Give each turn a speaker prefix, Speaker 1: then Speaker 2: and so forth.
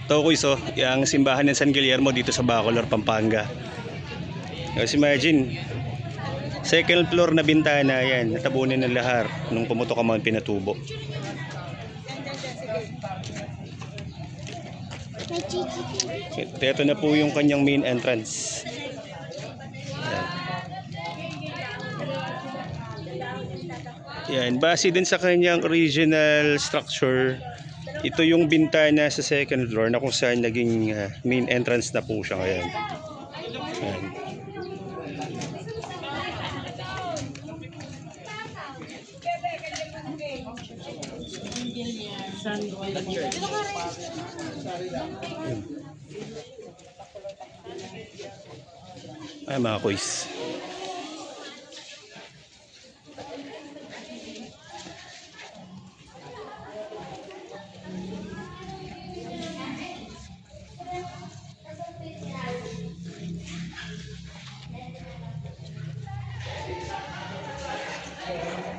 Speaker 1: Ito ko iso, yung simbahan ng San Guillermo dito sa Bacolor, Pampanga. Kasi imagine, second floor na bintana yan, natabunin ng lahar nung pumutok ang Mount Pinatubo. Ito na po yung kanyang main entrance. Yan, base din sa kanyang original structure, ito yung bintana sa second floor na kung saan naging main entrance na po siya ngayon. Yan. Ay mga kuys.